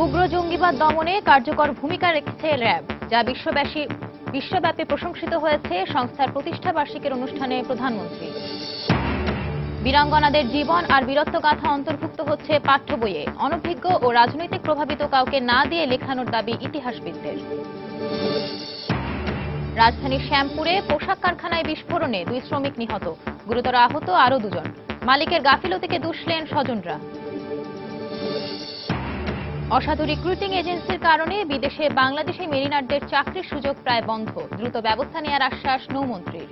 উগ্র জঙ্গিবাদ দমনে কার্যকর ভূমিকা রেখেছে র্যাব, যা বিশ্বব্যাপী প্রশংসিত হয়েছে সংস্থার প্রতিষ্ঠা বার্ষিকীর অনুষ্ঠানে প্রধানমন্ত্রী। বীরাঙ্গনাদের জীবন আর বীরত্বগাথা অন্তর্ভুক্ত হচ্ছে পাঠ্য বইয়ে। অনভিজ্ঞ ও রাজনৈতিক প্রভাবিত কাউকে না দিয়ে লেখানোর দাবি ইতিহাসবিদদের। রাজধানীর শ্যামপুরে পোশাক কারখানায় বিস্ফোরণে 2 শ্রমিক নিহত, গুরুতর আহত আরও 2 জন। মালিকের গাফিলতিকে দুষলেন স্বজনরা। অসাধু রিক্রুটিং এজেন্সির কারণে বিদেশে বাংলাদেশি মেরিনারদের চাকরির সুযোগ প্রায় বন্ধ, দ্রুত ব্যবস্থা নেওয়ার আশ্বাস নৌমন্ত্রীর।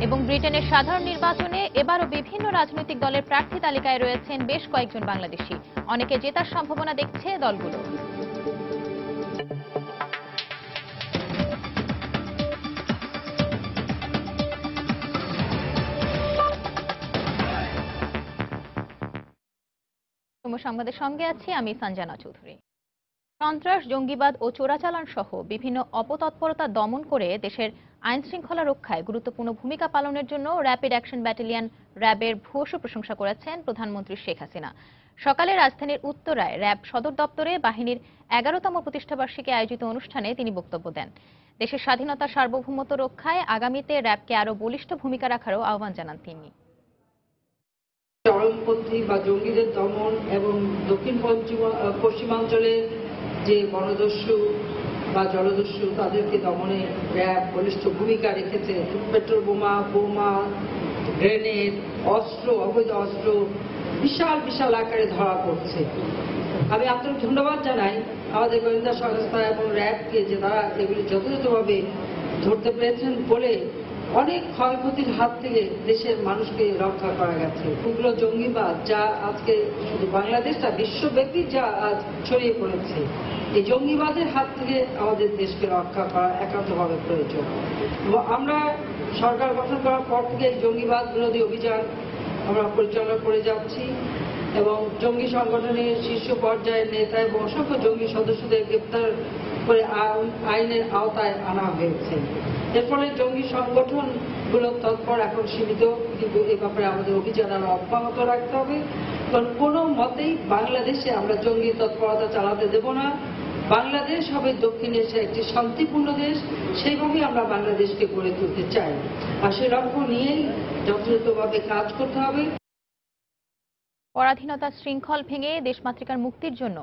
এবং ব্রিটেনের সাধারণ নির্বাচনে এবারও বিভিন্ন রাজনৈতিক দলের প্রার্থী তালিকায় রয়েছেন বেশ কয়েকজন বাংলাদেশি। অনেকে জেতার সম্ভাবনা দেখছে দলগুলো। সংবাদের সঙ্গে আছি আমি সঞ্জনা চৌধুরী। সন্ত্রাস, জঙ্গিবাদ ও চোরাচালান সহ বিভিন্ন অপতৎপরতা দমন করে দেশের আইন শৃঙ্খলা রক্ষায় গুরুত্বপূর্ণ ভূমিকা পালনের জন্য র্যাপিড অ্যাকশন ব্যাটালিয়ন র্যাবের ভূয়সী প্রশংসা করেছেন প্রধানমন্ত্রী শেখ হাসিনা। সকালে রাজধানীর উত্তরায় র্যাব সদর দপ্তরে বাহিনীর 11তম প্রতিষ্ঠাবার্ষিকী আয়োজিত অনুষ্ঠানে তিনি বক্তব্য দেন। দেশের স্বাধীনতা সার্বভৌমত্ব রক্ষায় আগামীতে র্যাবকে আরও বলিষ্ঠ ভূমিকা রাখারও আহ্বান জানান তিনি। চরমপন্থী বা জঙ্গিদের দমন এবং দক্ষিণ পশ্চিমাঞ্চলে যে বনদস্যু বা জলদস্যু তাদেরকে দমনে র্যাব বলিষ্ঠ ভূমিকা রেখেছে। পেট্রোল বোমা, গ্রেনেড, অস্ত্র, অবৈধ অস্ত্র বিশাল বিশাল আকারে ধরা পড়ছে। আমি আন্তরিক ধন্যবাদ জানাই আমাদের গোয়েন্দা সংস্থা এবং র্যাবকে যে তারা এগুলি যথাযথভাবে ধরতে পেরেছেন বলে অনেক ক্ষয়ক্ষতির হাত থেকে দেশের মানুষকে রক্ষা করা গেছে। উগ্র জঙ্গিবাদ যা আজকে শুধু বাংলাদেশ না বিশ্বব্যাপী যা আজ ছড়িয়ে পড়েছে, এই জঙ্গিবাদের হাত থেকে আমাদের দেশকে রক্ষা করা একান্তভাবে প্রয়োজন। এবং আমরা সরকার গঠন করার পর থেকে এই জঙ্গিবাদ বিরোধী অভিযান আমরা পরিচালনা করে যাচ্ছি এবং জঙ্গি সংগঠনের শীর্ষ পর্যায়ের নেতা এবং অসংখ্য জঙ্গি সদস্যদের গ্রেপ্তার করে আইনের আওতায় আনা হয়েছে। এর ফলে জঙ্গি সংগঠনগুলোর তৎপর এখন সীমিত, কিন্তু এ ব্যাপারে আমাদের অভিযান আরো অব্যাহত রাখতে হবে। কারণ কোনো মতেই বাংলাদেশে আমরা জঙ্গি তৎপরতা চালাতে দেব না। বাংলাদেশ হবে দক্ষিণ এশিয়ার একটি শান্তিপূর্ণ দেশ, সেইভাবেই আমরা বাংলাদেশকে গড়ে তুলতে চাই। আর সে লক্ষ্য নিয়েই যথাযথভাবে কাজ করতে হবে। পরাধীনতার শৃঙ্খল ভেঙে দেশমাতৃকার মুক্তির জন্য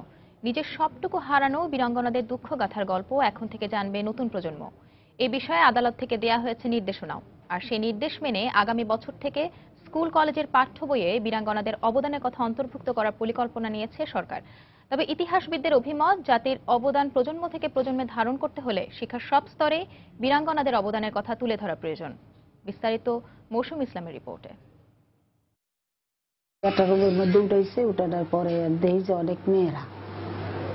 নিজের সবটুকু হারানো বীরাঙ্গনাদের দুঃখগাথার গল্প এখন থেকে জানবে নতুন প্রজন্ম। এ বিষয়ে আদালত থেকে দেয়া হয়েছে নির্দেশনাও। আর সেই নির্দেশ মেনে আগামী বছর থেকে স্কুল কলেজের পাঠ্য বইয়ে বীরাঙ্গনাদের অবদানের কথা অন্তর্ভুক্ত করার পরিকল্পনা নিয়েছে সরকার। তবে ইতিহাসবিদদের অভিমত, জাতির অবদান প্রজন্ম থেকে প্রজন্মে ধারণ করতে হলে শিক্ষার সব স্তরে বীরাঙ্গনাদের অবদানের কথা তুলে ধরা প্রয়োজন। বিস্তারিত মৌসুম ইসলামের রিপোর্টে। একটা রোগের মধ্যে উঠাইছে, উঠানোর পরে দেখি যে অনেক মেয়েরা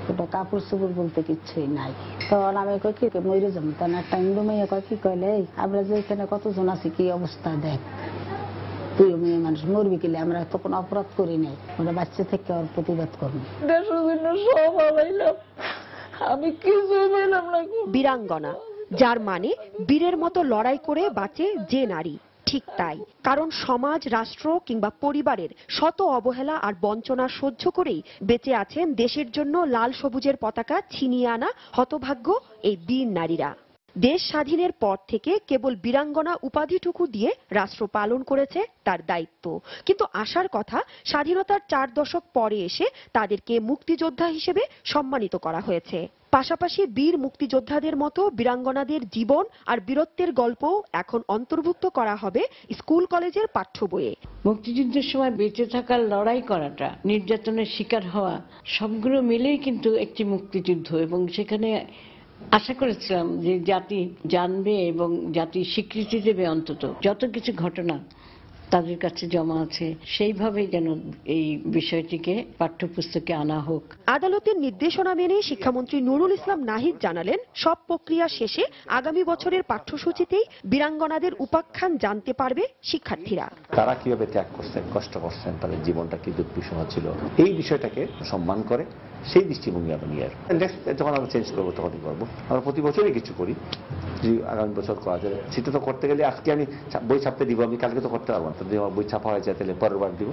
ওটা কাপড় চোপড় বলতে কিচ্ছুই নাই। তখন আমি কই কি মরে যাবো, তখন একটা হিন্দু মেয়ে কয় কি কইলে আমরা যে এখানে কতজন আছি কি অবস্থা দেখ, তুইও মেয়ে মানুষ মরবি কিলে, আমরা তো কোনো অপরাধ করি নাই, ওরা বাচ্চা থেকে ওর প্রতিবাদ করবো। আমি কিছুই পেলাম না। বীরাঙ্গনা, যার মানে বীরের মতো লড়াই করে বাঁচে যে নারী। ঠিক তাই, কারণ সমাজ, রাষ্ট্র কিংবা পরিবারের শত অবহেলা আর বঞ্চনা সহ্য করেই বেঁচে আছেন দেশের জন্য লাল সবুজের পতাকা ছিনিয়ে আনা হতভাগ্য এই বীর নারীরা। দেশ স্বাধীনের পর থেকে কেবল বীরাঙ্গনা উপাধিটুকু দিয়ে রাষ্ট্র পালন করেছে তার দায়িত্ব, কিন্তু আশার কথা স্বাধীনতার 4 দশক পরে এসে তাদেরকে মুক্তিযোদ্ধা হিসেবে সম্মানিত করা হয়েছে। পাশাপাশি বীর মুক্তিযোদ্ধাদের মতো বীরাঙ্গনাদের জীবন আর বীরত্বের গল্প এখন অন্তর্ভুক্ত করা হবে স্কুল কলেজের পাঠ্য বইয়ে। মুক্তিযুদ্ধের সময় বেঁচে থাকার লড়াই করাটা, নির্যাতনের শিকার হওয়া, সবগুলো মিলেই কিন্তু একটি মুক্তিযুদ্ধ। এবং সেখানে আশা করেছিলাম যে জাতি জানবে এবং জাতি স্বীকৃতি দেবে, অন্তত যত কিছু ঘটনা তাদের কাছে জমা আছে সেইভাবেই যেন এই বিষয়টিকে পাঠ্যপুস্তকে আনা হোক। আদালতের নির্দেশনা মেনে শিক্ষামন্ত্রী নুরুল ইসলাম নাহিদ জানালেন, সব প্রক্রিয়া শেষে আগামী বছরের পাঠ্যসূচিতেই বীরাঙ্গনাদের উপাখ্যান জানতে পারবে শিক্ষার্থীরা। তারা কিভাবে ত্যাগ করছেন, কষ্ট করছেন, তাদের জীবনটা কি দুর্বিষহ ছিল, এই বিষয়টাকে সম্মান করে সেই দৃষ্টিভঙ্গি আমরা নিয়ে আসবো। নেক্সট যখন আমরা চেঞ্জ করবো তখনই করবো। আমরা প্রতি বছরই কিছু করি, যদি আগামী বছর করা যায়। সেটা তো করতে গেলে আজকে আমি বই ছাপতে দিব, আমি কালকে তো করতে পারবো না। যদি আমার বই ছাপা হয়ে যায় তাহলে পরের বার দিব।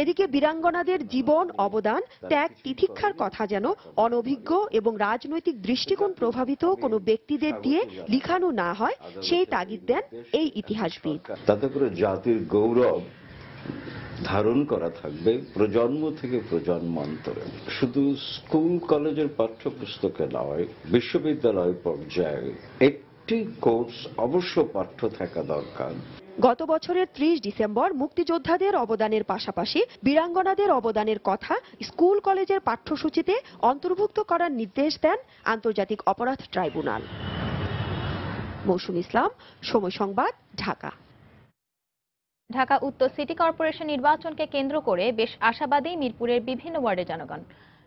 এদিকে বীরাঙ্গনাদের জীবন, অবদান, ত্যাগ, তিতিক্ষার কথা যেন অনভিজ্ঞ এবং রাজনৈতিক দৃষ্টিকোণ প্রভাবিত কোনো ব্যক্তিদের দিয়ে লিখানো না হয় সেই তাগিদ দেন এই ইতিহাসবিদ। তাতে করে জাতির গৌরব ধারণ করা থাকবে প্রজন্ম থেকে প্রজন্মান্তরে। শুধু স্কুল কলেজের পাঠ্যপুস্তকে নয়, বিশ্ববিদ্যালয় পর্যায়ে একটি কোর্স অবশ্য পাঠ্য থাকা দরকার। গত বছরের 30 ডিসেম্বর মুক্তিযোদ্ধাদের অবদানের পাশাপাশি বীরাঙ্গনাদের অবদানের কথা স্কুল কলেজের পাঠ্যসূচিতে অন্তর্ভুক্ত করার নির্দেশ দেন আন্তর্জাতিক অপরাধ ট্রাইব্যুনাল। মৌসুমী ইসলাম, সময় সংবাদ, ঢাকা। ঢাকা উত্তর সিটি কর্পোরেশন নির্বাচনকে কেন্দ্র করে বেশ আশাবাদী মিরপুরের বিভিন্ন ওয়ার্ডের জনগণ।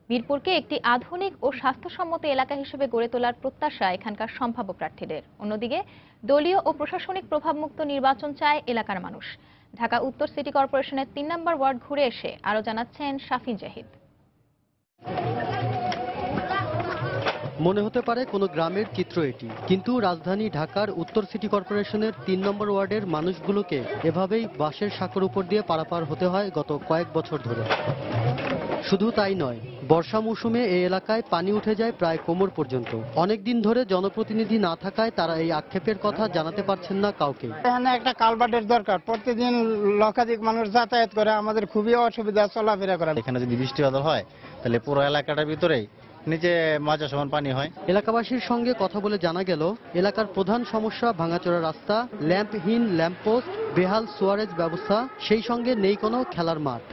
মিরপুরকে একটি আধুনিক ও স্বাস্থ্যসম্মত এলাকা হিসেবে গড়ে তোলার প্রত্যাশা এখানকার সম্ভাব্য প্রার্থীদের। অন্যদিকে দলীয় ও প্রশাসনিক প্রভাবমুক্ত নির্বাচন চায় এলাকার মানুষ। ঢাকা উত্তর সিটি কর্পোরেশনের 3 নম্বর ওয়ার্ড ঘুরে এসে আরও জানাচ্ছেন শাফিন জাহিদ। মনে হতে পারে কোনো গ্রামের চিত্র এটি, কিন্তু রাজধানী ঢাকার উত্তর সিটি কর্পোরেশনের 3 নম্বর ওয়ার্ডের মানুষগুলোকে এভাবেই বাঁশের সাঁকোর উপর দিয়ে পারাপার হতে হয় গত কয়েক বছর ধরে। শুধু তাই নয়, বর্ষা মৌসুমে এই এলাকায় পানি উঠে যায় প্রায় কোমর পর্যন্ত। অনেকদিন ধরে জনপ্রতিনিধি না থাকায় তারা এই আক্ষেপের কথা জানাতে পারছেন না কাউকে। এখানে একটা কালভার্টের দরকার, প্রতিদিন লক্ষাধিক মানুষ যাতায়াত করে, আমাদের খুবই অসুবিধা চলাফেরা করা। এখানে যদি বৃষ্টি বাদল হয় তাহলে পুরো এলাকাটার ভিতরেই নিচে মাজা সমান পানি হয়। এলাকাবাসীর সঙ্গে কথা বলে জানা গেল, এলাকার প্রধান সমস্যা ভাঙাচোরা রাস্তা, ল্যাম্পহীন ল্যাম্পপোস্ট, বেহাল সুয়ারেজ ব্যবস্থা, সেই সঙ্গে নেই কোনো খেলার মাঠ।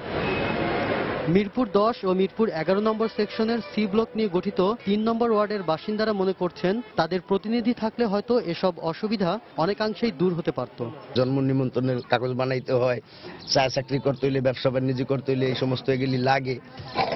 মিরপুর 10 ও মিরপুর 11 নম্বর সেকশনের সি ব্লক নিয়ে গঠিত 3 নম্বর ওয়ার্ডের বাসিন্দারা মনে করছেন তাদের প্রতিনিধি থাকলে হয়তো এসব অসুবিধা অনেকাংশেই দূর হতে পারত। জন্ম নিমন্ত্রণের কাগজ বানাইতে হয়, চা চাকরি করতে হইলে, ব্যবসা বাণিজ্য করতে হইলে এই সমস্ত এগুলি লাগে।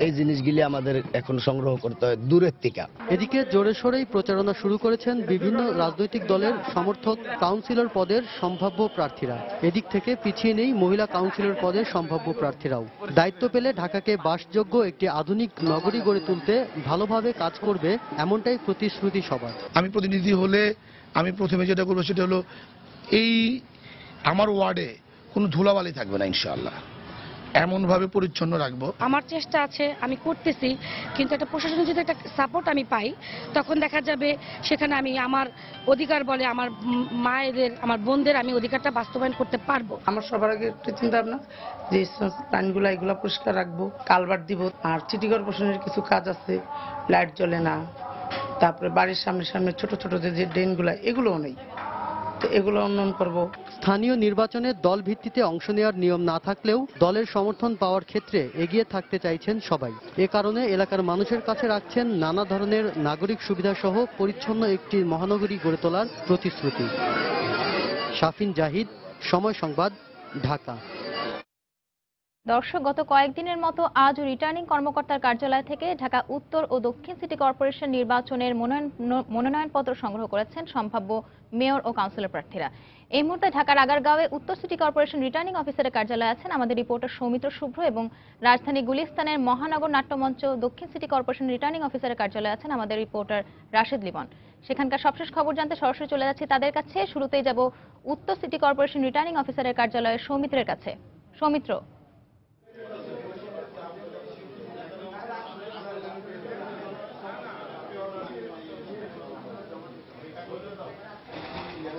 এই জিনিসগুলি আমাদের এখন সংগ্রহ করতে হয় দূরের থেকে। এদিকে জোরে সোরেই প্রচারণা শুরু করেছেন বিভিন্ন রাজনৈতিক দলের সমর্থক কাউন্সিলর পদের সম্ভাব্য প্রার্থীরা। এদিক থেকে পিছিয়ে নেই মহিলা কাউন্সিলর পদের সম্ভাব্য প্রার্থীরাও। দায়িত্ব পেলে ঢাকাকে বাসযোগ্য একটি আধুনিক নগরী গড়ে তুলতে ভালোভাবে কাজ করবে, এমনটাই প্রতিশ্রুতি সবার। আমি প্রতিনিধি হলে আমি প্রথমে যেটা করবো সেটা হলো এই আমার ওয়ার্ডে কোনো ধুলাবালি থাকবে না ইনশাআল্লাহ, এমনভাবে পরিচ্ছন্ন রাখবো। আমার চেষ্টা আছে, আমি করতেছি, কিন্তু একটা প্রশাসনের যদি একটা সাপোর্ট আমি পাই, তখন দেখা যাবে সেখানে আমি আমার অধিকার বলে আমার মায়েদের, আমার বোনদের আমি অধিকারটা বাস্তবায়ন করতে পারবো। আমার সবার আগে একটা চিন্তা ভাবনা যে প্রাণীগুলো এগুলো পরিষ্কার রাখবো, কালভার্ট দিব। আর সিটি কর্পোরেশনের কিছু কাজ আছে, লাইট জ্বলে না, তারপরে বাড়ির সামনে সামনে ছোট ছোট যে ড্রেনগুলো এগুলোও নেই, তো এগুলো উন্নয়ন করব। স্থানীয় নির্বাচনে দল ভিত্তিতে অংশ নেওয়ার নিয়ম না থাকলেও দলের সমর্থন পাওয়ার ক্ষেত্রে এগিয়ে থাকতে চাইছেন সবাই। এ কারণে এলাকার মানুষের কাছে রাখছেন নানা ধরনের নাগরিক সুবিধা সহ পরিচ্ছন্ন একটি মহানগরী গড়ে তোলার প্রতিশ্রুতি। শাফিন জাহিদ, সময় সংবাদ, ঢাকা। দর্শক, গত কয়েকদিনের মতো আজও রিটার্নিং কর্মকর্তার কার্যালয় থেকে ঢাকা উত্তর ও দক্ষিণ সিটি কর্পোরেশন নির্বাচনের মনোনয়নপত্র সংগ্রহ করেছেন সম্ভাব্য মেয়র ও কাউন্সিলর প্রার্থীরা। এই মুহূর্তে ঢাকার আগারগাঁওয়ে উত্তর সিটি কর্পোরেশন রিটার্নিং অফিসারের কার্যালয়ে আছেন আমাদের রিপোর্টার সৌমিত্র শুভ্র, এবং রাজধানী গুলিস্তানের মহানগর নাট্যমঞ্চ দক্ষিণ সিটি কর্পোরেশন রিটার্নিং অফিসারের কার্যালয়ে আছেন আমাদের রিপোর্টার রাশেদ লিমন। সেখানকার সবশেষ খবর জানতে সরাসরি চলে যাচ্ছি তাদের কাছে। শুরুতেই যাব উত্তর সিটি কর্পোরেশন রিটার্নিং অফিসারের কার্যালয়ে সৌমিত্রের কাছে। সৌমিত্র,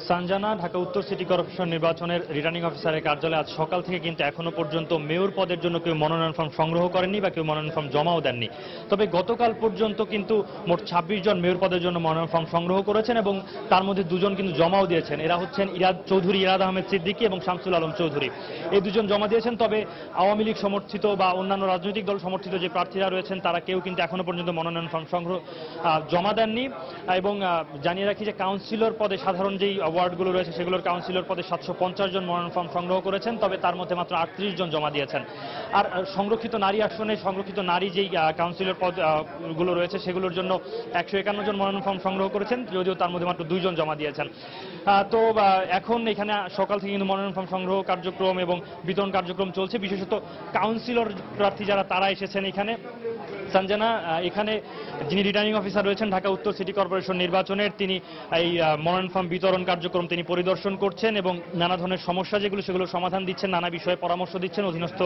সানজানা, ঢাকা উত্তর সিটি কর্পোরেশন নির্বাচনের রিটার্নিং অফিসারের কার্যালয়ে আজ সকাল থেকে কিন্তু এখনো পর্যন্ত মেয়র পদের জন্য কেউ মনোনয়ন ফর্ম সংগ্রহ করেননি বা কেউ মনোনয়ন ফর্ম জমাও দেননি। তবে গতকাল পর্যন্ত কিন্তু মোট 26 জন মেয়র পদের জন্য মনোনয়ন ফর্ম সংগ্রহ করেছেন এবং তার মধ্যে 2 জন কিন্তু জমাও দিয়েছেন। এরা হচ্ছেন ইরাদ আহমেদ সিদ্দিকী এবং শামসুল আলম চৌধুরী। এই 2 জন জমা দিয়েছেন। তবে আওয়ামী লীগ সমর্থিত বা অন্যান্য রাজনৈতিক দল সমর্থিত যে প্রার্থীরা রয়েছেন তারা কেউ কিন্তু এখনো পর্যন্ত মনোনয়ন ফর্ম সংগ্রহ জমা দেননি। এবং জানিয়ে রাখি যে কাউন্সিলর পদে সাধারণ যেই ওয়ার্ডগুলো রয়েছে সেগুলোর কাউন্সিলর পদে 750 জন মনোনয়ন ফর্ম সংগ্রহ করেছেন, তবে তার মধ্যে মাত্র 38 জন জমা দিয়েছেন। আর সংরক্ষিত নারী আসনে সংরক্ষিত নারী যেই কাউন্সিলর পদগুলো রয়েছে সেগুলোর জন্য 151 জন মনোনয়ন ফর্ম সংগ্রহ করেছেন, যদিও তার মধ্যে মাত্র 2 জন জমা দিয়েছেন। তো এখন এখানে সকাল থেকে কিন্তু মনোনয়ন ফর্ম সংগ্রহ কার্যক্রম এবং বিতরণ কার্যক্রম চলছে। বিশেষত কাউন্সিলর প্রার্থী যারা তারা এসেছেন এখানে সঞ্জনা, এখানে যিনি রিটার্নিং অফিসার রয়েছেন ঢাকা উত্তর সিটি কর্পোরেশন নির্বাচনের, তিনি এই মনোনয়ন ফর্ম বিতরণ কার্যক্রম তিনি পরিদর্শন করছেন এবং নানা ধরনের সমস্যা যেগুলো সেগুলো সমাধান দিচ্ছেন, নানা বিষয়ে পরামর্শ দিচ্ছেন অধীনস্থ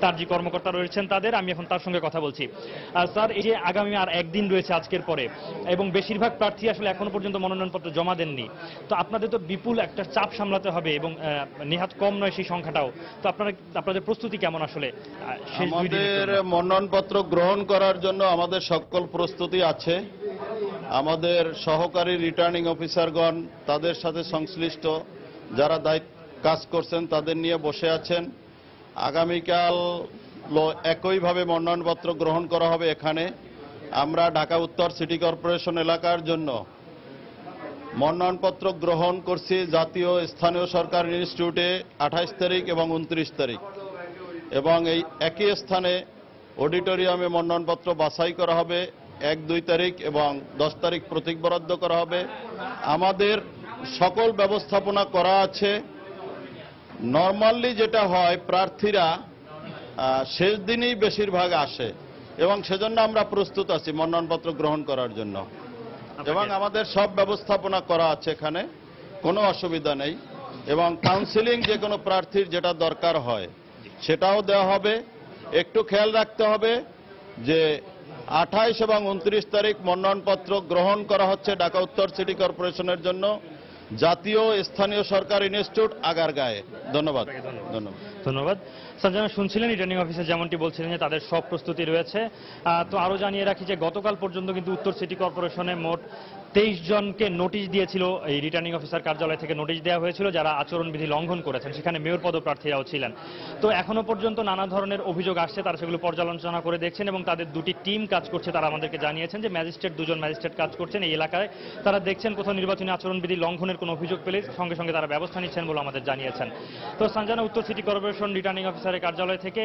তার যে কর্মকর্তা রয়েছেন তাদের। আমি এখন তার সঙ্গে কথা বলছি। স্যার, এই যে আগামী আর একদিন রয়েছে আজকের পরে এবং বেশিরভাগ প্রার্থী আসলে এখনো পর্যন্ত মনোনয়নপত্র জমা দেননি, তো আপনাদের তো বিপুল একটা চাপ সামলাতে হবে এবং নেহাত কম নয় সেই সংখ্যাটাও, তো আপনাদের প্রস্তুতি কেমন আসলে? আমাদের মনোনয়নপত্র গ্রহণ করার জন্য আমাদের সকল প্রস্তুতি আছে। আমাদের সহকারী রিটার্নিং অফিসারগণ তাদের সাথে সংশ্লিষ্ট যারা দায়িত্ব কাজ করছেন তাদের নিয়ে বসে আছেন। আগামীকাল একইভাবে মনোনয়নপত্র গ্রহণ করা হবে এখানে। আমরা ঢাকা উত্তর সিটি কর্পোরেশন এলাকার জন্য মনোনয়নপত্র গ্রহণ করছি জাতীয় স্থানীয় সরকার ইনস্টিটিউটে 28 তারিখ এবং 29 তারিখ, এবং এই একই স্থানে অডিটোরিয়ামে মনোনয়নপত্র বাছাই করা হবে 1-2 তারিখ এবং 10 তারিখ প্রতীক বরাদ্দ করা হবে। আমাদের সকল ব্যবস্থাপনা করা আছে। নর্মালি যেটা হয় প্রার্থীরা শেষ দিনেই বেশিরভাগ আসে এবং সেজন্য আমরা প্রস্তুত আছি মনোনয়নপত্র গ্রহণ করার জন্য, এবং আমাদের সব ব্যবস্থাপনা করা আছে, এখানে কোনো অসুবিধা নেই। এবং কাউন্সিলিং যে কোনো প্রার্থীর যেটা দরকার হয় সেটাও দেওয়া হবে। একটু খেয়াল রাখতে হবে যে 28 এবং 29 তারিখ মনোনয়নপত্র গ্রহণ করা হচ্ছে ঢাকা উত্তর সিটি কর্পোরেশনের জন্য জাতীয় স্থানীয় সরকার ইনস্টিটিউট আগারগাঁয়ে। ধন্যবাদ। ধন্যবাদ। সঞ্জনা, শুনছিলেন রিটার্নিং অফিসার যেমনটি বলছিলেন যে তাদের সব প্রস্তুতি রয়েছে। তো আরো জানিয়ে রাখি যে গতকাল পর্যন্ত কিন্তু উত্তর সিটি কর্পোরেশনে মোট 23 জনকে নোটিশ দিয়েছিল, এই রিটার্নিং অফিসার কার্যালয় থেকে নোটিশ দেওয়া হয়েছিল যারা আচরণবিধি লঙ্ঘন করেছেন, সেখানে মেয়র পদপ্রার্থীরাও ছিলেন। তো এখনো পর্যন্ত নানা ধরনের অভিযোগ আসছে, তারা সেগুলো পর্যালোচনা করে দেখছেন এবং তাদের দুটি টিম কাজ করছে। তারা আমাদেরকে জানিয়েছেন যে দুজন ম্যাজিস্ট্রেট কাজ করছেন এই এলাকায়, তারা দেখছেন কোথাও নির্বাচনী আচরণবিধি লঙ্ঘনের কোনো অভিযোগ পেলে সঙ্গে সঙ্গে তারা ব্যবস্থা নিচ্ছেন বলে আমাদের জানিয়েছেন। তো সঞ্জনা, উত্তর সিটি কর্পোরেশন রিটার্নিং অফিসারের কার্যালয় থেকে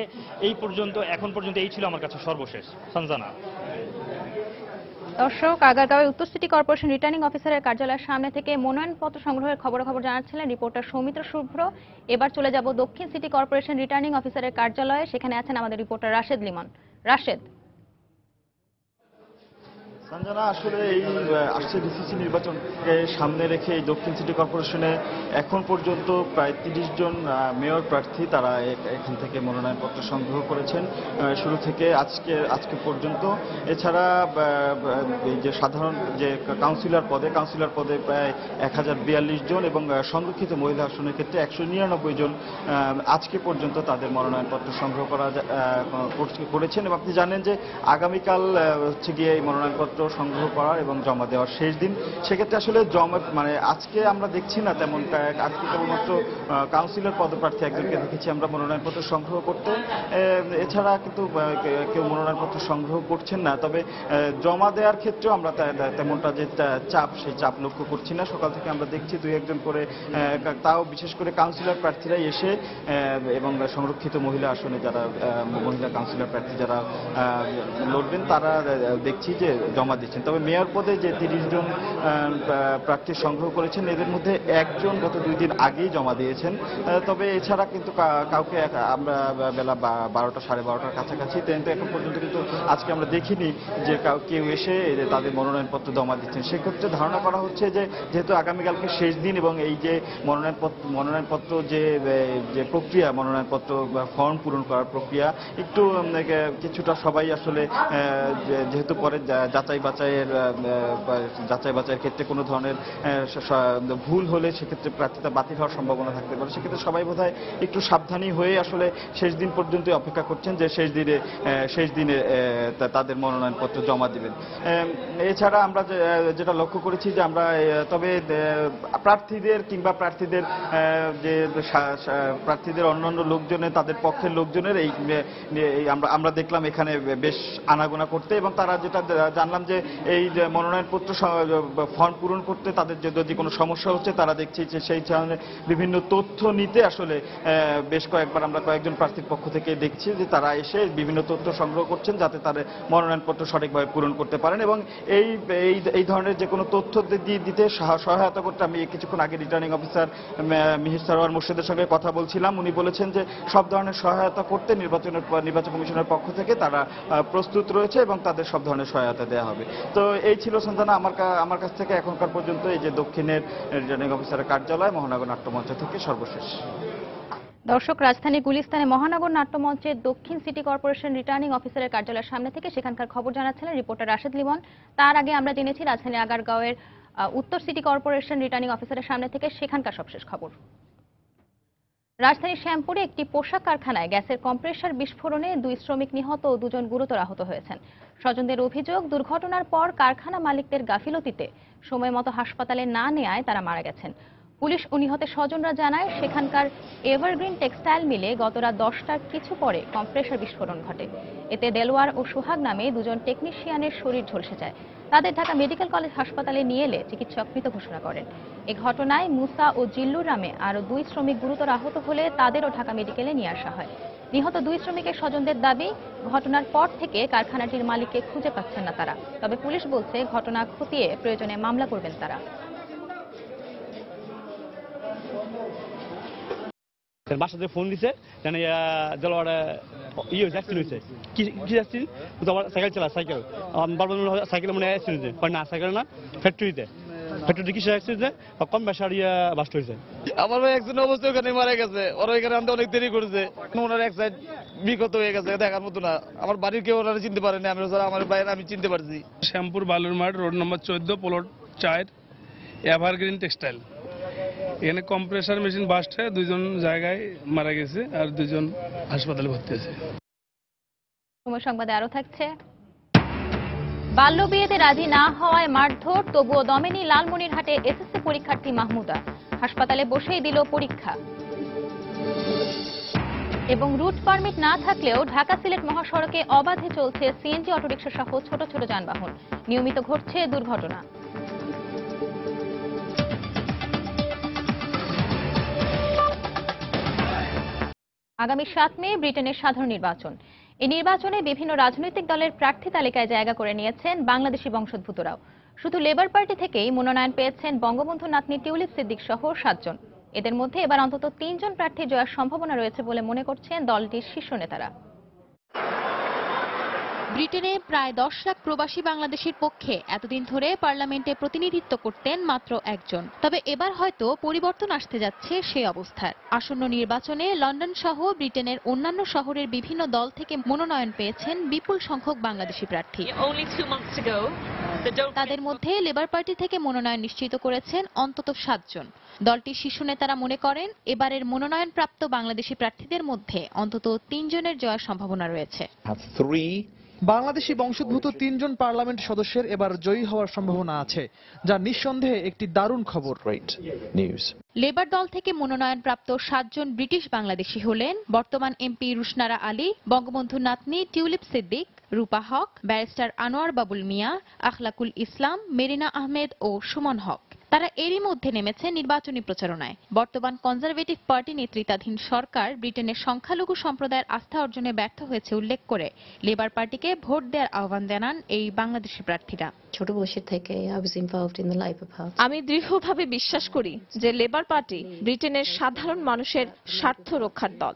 এখন পর্যন্ত এই ছিল আমার কাছে সর্বশেষ। সঞ্জনা। দর্শক, আগারগাঁওয়ে উত্তর সিটি কর্পোরেশন রিটার্নিং অফিসারের কার্যালয়ের সামনে থেকে মনোনয়নপত্র সংগ্রহের খবরাখবর জানাচ্ছিলেন রিপোর্টার সৌমিত্র শুভ্র। এবার চলে যাব দক্ষিণ সিটি কর্পোরেশন রিটার্নিং অফিসারের কার্যালয়ে, সেখানে আছেন আমাদের রিপোর্টার রাশেদ লিমন। রাশেদ। সঞ্জনা, আসলে এই আসছে ডিসিসি নির্বাচনকে সামনে রেখে এই দক্ষিণ সিটি কর্পোরেশনে এখন পর্যন্ত প্রায় 30 জন মেয়র প্রার্থী তারা এখান থেকে মনোনয়নপত্র সংগ্রহ করেছেন শুরু থেকে আজকে পর্যন্ত। এছাড়া এই যে সাধারণ যে কাউন্সিলর পদে প্রায় 1042 জন এবং সংরক্ষিত মহিলা আসনের ক্ষেত্রে 199 জন আজকে পর্যন্ত তাদের মনোনয়নপত্র সংগ্রহ করেছেন। এবং আপনি জানেন যে আগামীকাল হচ্ছে গিয়ে এই মনোনয়নপত্র সংগ্রহ করার এবং জমা দেওয়ার শেষ দিন। সেক্ষেত্রে আসলে আজকে আমরা দেখছি না তেমন, আজকে কেবলমাত্র কাউন্সিলর পদপ্রার্থী একজনকে দেখেছি আমরা মনোনয়নপত্র সংগ্রহ করতে, এছাড়া কিন্তু কেউ মনোনয়নপত্র সংগ্রহ করছেন না। তবে জমা দেওয়ার ক্ষেত্রেও আমরা তেমনটা যে চাপ, সেই চাপ লক্ষ্য করছি না। সকাল থেকে আমরা দেখছি 2-1 জন করে, তাও বিশেষ করে কাউন্সিলর প্রার্থীরাই এসে এবং সংরক্ষিত মহিলা আসনে যারা মহিলা কাউন্সিলর প্রার্থী যারা লড়বেন তারা দেখছি যে জমা দিচ্ছেন। তবে মেয়র পদে যে 30 জন প্রার্থী সংগ্রহ করেছেন এদের মধ্যে একজন গত 2 দিন আগেই জমা দিয়েছেন। তবে এছাড়া কিন্তু কাউকে আমরা বেলা 12টা 12:30টার কাছাকাছি কিন্তু এখন পর্যন্ত কিন্তু আজকে আমরা দেখিনি যে কেউ এসে তাদের মনোনয়নপত্র জমা দিচ্ছেন। সেক্ষেত্রে ধারণা করা হচ্ছে যে যেহেতু আগামীকালকে শেষ দিন এবং এই যে মনোনয়নপত্র যে প্রক্রিয়া, মনোনয়নপত্র ফর্ম পূরণ করার প্রক্রিয়া একটু কিছুটা সবাই আসলে যেহেতু পরে যাচাই বাছাইয়ের ক্ষেত্রে কোনো ধরনের ভুল হলে সেক্ষেত্রে প্রার্থিতা বাতিল হওয়ার সম্ভাবনা থাকতে পারে। সেক্ষেত্রে সবাই বোধহয় একটু সাবধানী হয়ে আসলে শেষ দিন পর্যন্ত অপেক্ষা করছেন যে শেষ দিনে তাদের মনোনয়নপত্র জমা দিবেন। এছাড়া আমরা যেটা লক্ষ্য করেছি যে আমরা তবে প্রার্থীদের অন্যান্য লোকজনের, তাদের পক্ষের লোকজনের আমরা দেখলাম এখানে বেশ আনাগোনা করতে, এবং তারা যেটা জানলাম বলছিলাম যে এই যে মনোনয়নপত্র ফর্ম পূরণ করতে তাদের যদি কোনো সমস্যা হচ্ছে, তারা দেখছি যে সেই ধরনের বিভিন্ন তথ্য নিতে আসলে বেশ কয়েকবার আমরা কয়েকজন প্রার্থীর পক্ষ থেকে দেখছি যে তারা এসে বিভিন্ন তথ্য সংগ্রহ করছেন যাতে তারা মনোনয়নপত্র সঠিকভাবে পূরণ করতে পারেন। এবং এই ধরনের যে কোনো তথ্য দিতে সহায়তা করতে আমি কিছুক্ষণ আগে রিটার্নিং অফিসার মিহির সারোয়ার মুর্শেদের সঙ্গে কথা বলছিলাম। উনি বলেছেন যে সব ধরনের সহায়তা করতে নির্বাচন কমিশনের পক্ষ থেকে তারা প্রস্তুত রয়েছে এবং তাদের সব ধরনের সহায়তা দেওয়া হবে। তো এই ছিল সন্তানা আমার কাছ থেকে এখনকার পর্যন্ত এই যে দক্ষিণের রিটার্নিং অফিসারের কার্যালয় মহানগর নাট্যমঞ্চ থেকে সর্বশেষ। দর্শক, রাজধানীর গুলিস্তানে মহানগর নাট্যমঞ্চের দক্ষিণ সিটি কর্পোরেশন রিটার্নিং অফিসারের কার্যালয়ের সামনে থেকে সেখানকার খবর জানাচ্ছিলেন রিপোর্টার রাশেদ লিমন। তার আগে আমরা জেনেছি রাজধানীর আগারগাঁওয়ের উত্তর সিটি কর্পোরেশন রিটার্নিং অফিসারের সামনে থেকে সেখানকার সবশেষ খবর। রাজধানীর শ্যামপুরে একটি পোশাক কারখানায় গ্যাসের কম্প্রেসার বিস্ফোরণে 2 শ্রমিক নিহত ও 2 জন গুরুতর আহত হয়েছেন। স্বজনদের অভিযোগ, দুর্ঘটনার পর কারখানা মালিকদের গাফিলতিতে সময় মতো হাসপাতালে না নেয়ায় তারা মারা গেছেন। পুলিশ ও নিহতের স্বজনরা জানায় সেখানকার এভারগ্রিন টেক্সটাইল মিলে গত রাত 10টার কিছু পরে কম্প্রেসার বিস্ফোরণ ঘটে। এতে দেলোয়ার ও সোহাগ নামে 2 জন টেকনিশিয়ানের শরীর ঝলসে যায়। তাদের ঢাকা মেডিকেল কলেজ হাসপাতালে নিয়ে এলে চিকিৎসক মৃত ঘোষণা করেন। এ ঘটনায় মুসা ও জিল্লুর নামে আরও 2 শ্রমিক গুরুতর আহত হলে তাদেরও ঢাকা মেডিকেলে নিয়ে আসা হয়। নিহত 2 শ্রমিকের স্বজনদের দাবি, ঘটনার পর থেকে কারখানাটির মালিককে খুঁজে পাচ্ছেন না তারা। তবে পুলিশ বলছে ঘটনা খতিয়ে প্রয়োজনে মামলা করবেন তারা। বাসাতে ফোন দিছে জানি জলওয়াড়া হয়েছে, অ্যাক্সিডেন্ট হয়েছে। কি অ্যাক্সিডেন্ট? তো আমার সাইকেল চালা, সাইকেল বারবার সাইকেল মনে হয় অ্যাক্সিডেন্ট হয়েছে। না সাইকেল না, ফ্যাক্টরিতে কিসের অ্যাক্সিডেন্ট? কম বাসার বাস্ট হয়েছে। আমার ভাই একজন অবস্থা ওখানে মারা গেছে, ওরা এখানে আনতে অনেক দেরি করেছে। ওনার এক সাইড বিগত হয়ে গেছে, দেখার মতো না। আমার বাড়ির কেউ ওনারা চিনতে পারেনি, আমি আমার ভাইয়ের আমি চিনতে পারছি। শ্যামপুর বালুর মাঠ, road number 14, plot 4, evergreen textile. এখানে কম্প্রেসার মেশিন বাস্ট হয়ে 2 জন জায়গায় মারা গেছে আর 2 জন হাসপাতালে ভর্তি আছে। সময় সংবাদে আরো থাকছে, বাল্য বিয়েতে রাজি না হওয়ায় মারধর, তবুও দমেনি লালমনিরহাটে এসএসসি পরীক্ষার্থী মাহমুদা। হাসপাতালে বসেই দিল পরীক্ষা। এবং রুট পারমিট না থাকলেও ঢাকা সিলেট মহাসড়কে অবাধে চলছে সিএনজি অটোরিকশা সহ ছোট ছোট যানবাহন। নিয়মিত ঘটছে দুর্ঘটনা। আগামী 7 মে ব্রিটেনের সাধারণ নির্বাচন। এই নির্বাচনে বিভিন্ন রাজনৈতিক দলের প্রার্থী তালিকায় জায়গা করে নিয়েছেন বাংলাদেশি বংশোদ্ভূতরাও। শুধু লেবার পার্টি থেকেই মনোনয়ন পেয়েছেন বঙ্গবন্ধু নাতনি টিউলিপ সিদ্দিক সহ 7 জন। এদের মধ্যে এবার অন্তত 3 জন প্রার্থী জয়ের সম্ভাবনা রয়েছে বলে মনে করছেন দলটির শীর্ষ নেতারা। ব্রিটেনে প্রায় 10 লাখ প্রবাসী বাংলাদেশের পক্ষে এতদিন ধরে পার্লামেন্টে প্রতিনিধিত্ব করতেন মাত্র 1 জন। তবে এবার হয়তো পরিবর্তন আসতে যাচ্ছে সেই অবস্থার। আসন্ন নির্বাচনে লন্ডন সহ ব্রিটেনের অন্যান্য শহরের বিভিন্ন দল থেকে মনোনয়ন পেয়েছেন বিপুল সংখ্যক বাংলাদেশি প্রার্থী। তাদের মধ্যে লেবার পার্টি থেকে মনোনয়ন নিশ্চিত করেছেন অন্তত 7 জন। দলটির শীর্ষ নেতারা মনে করেন এবারের মনোনয়নপ্রাপ্ত বাংলাদেশি প্রার্থীদের মধ্যে অন্তত 3 জনের জয়ের সম্ভাবনা রয়েছে। বাংলাদেশি বংশোদ্ভূত 3 জন পার্লামেন্ট সদস্যের এবার জয়ী হওয়ার সম্ভাবনা আছে, যা নিঃসন্দেহে একটি দারুণ খবর। লেবার দল থেকে মনোনয়নপ্রাপ্ত 7 জন ব্রিটিশ বাংলাদেশি হলেন বর্তমান এমপি রুশনারা আলী, বঙ্গবন্ধু নাতনি টিউলিপ সিদ্দিক, রূপা হক, ব্যারিস্টার আনোয়ার বাবুল মিয়া, আখলাকুল ইসলাম, মেরিনা আহমেদ ও সুমন হক। তারা এরই মধ্যে নেমেছে নির্বাচনী প্রচারণায়। বর্তমান কনজারভেটিভ পার্টি নেতৃত্বাধীন সরকার ব্রিটেনের সংখ্যালঘু সম্প্রদায়ের আস্থা অর্জনে ব্যর্থ হয়েছে উল্লেখ করে লেবার পার্টিকে ভোট দেওয়ার আহ্বান জানান এই বাংলাদেশি প্রার্থীরা। ছোট বয়স থেকে আমি দৃঢ়ভাবে বিশ্বাস করি যে লেবার পার্টি ব্রিটেনের সাধারণ মানুষের স্বার্থ রক্ষার দল।